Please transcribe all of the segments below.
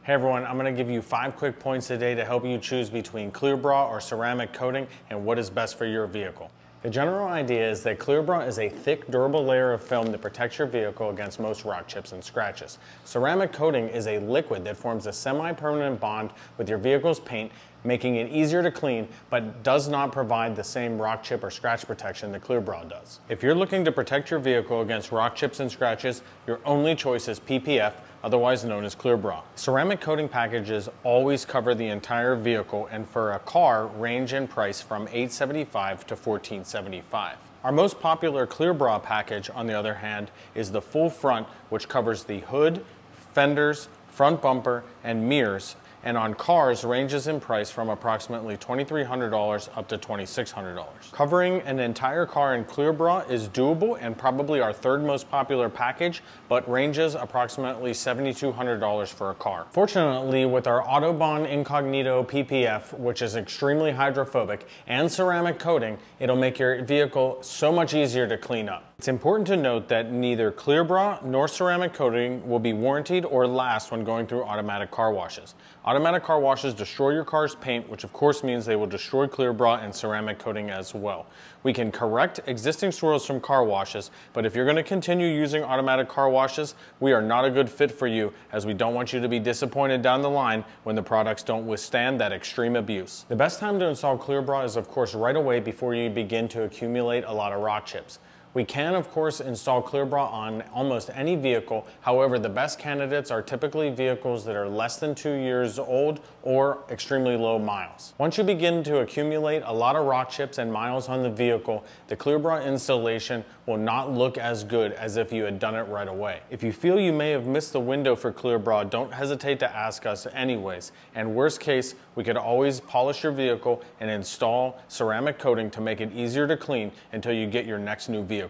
Hey everyone, I'm going to give you 5 quick points today to help you choose between clear bra or ceramic coating and what is best for your vehicle. The general idea is that clear bra is a thick, durable layer of film that protects your vehicle against most rock chips and scratches. Ceramic coating is a liquid that forms a semi-permanent bond with your vehicle's paint, making it easier to clean, but does not provide the same rock chip or scratch protection that clear bra does. If you're looking to protect your vehicle against rock chips and scratches, your only choice is PPF, otherwise known as clear bra. Ceramic coating packages always cover the entire vehicle and for a car range in price from $875 to $1475. Our most popular clear bra package, on the other hand, is the full front, which covers the hood, fenders, front bumper, and mirrors, and on cars ranges in price from approximately $2,300 up to $2,600. Covering an entire car in clear bra is doable and probably our third most popular package, but ranges approximately $7,200 for a car. Fortunately, with our Autobahn Incognito PPF, which is extremely hydrophobic, and ceramic coating, it'll make your vehicle so much easier to clean up. It's important to note that neither clear bra nor ceramic coating will be warranted or last when going through automatic car washes. Automatic car washes destroy your car's paint, which of course means they will destroy clear bra and ceramic coating as well. We can correct existing swirls from car washes, but if you're going to continue using automatic car washes, we are not a good fit for you, as we don't want you to be disappointed down the line when the products don't withstand that extreme abuse. The best time to install clear bra is of course right away before you begin to accumulate a lot of rock chips. We can, of course, install clear bra on almost any vehicle. However, the best candidates are typically vehicles that are less than 2 years old or extremely low miles. Once you begin to accumulate a lot of rock chips and miles on the vehicle, the clear bra installation will not look as good as if you had done it right away. If you feel you may have missed the window for clear bra, don't hesitate to ask us anyways. And worst case, we could always polish your vehicle and install ceramic coating to make it easier to clean until you get your next new vehicle.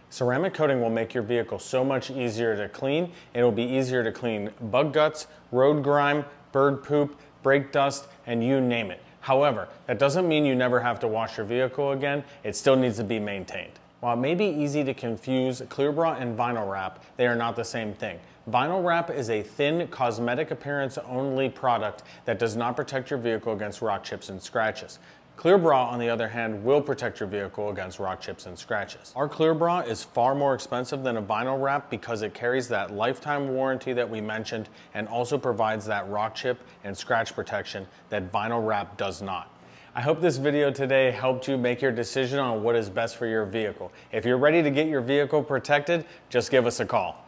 Ceramic coating will make your vehicle so much easier to clean. It will be easier to clean bug guts, road grime, bird poop, brake dust, and you name it. However, that doesn't mean you never have to wash your vehicle again. It still needs to be maintained. While it may be easy to confuse clear bra and vinyl wrap, they are not the same thing. Vinyl wrap is a thin, cosmetic appearance only product that does not protect your vehicle against rock chips and scratches. Clear bra, on the other hand, will protect your vehicle against rock chips and scratches. Our clear bra is far more expensive than a vinyl wrap because it carries that lifetime warranty that we mentioned and also provides that rock chip and scratch protection that vinyl wrap does not. I hope this video today helped you make your decision on what is best for your vehicle. If you're ready to get your vehicle protected, just give us a call.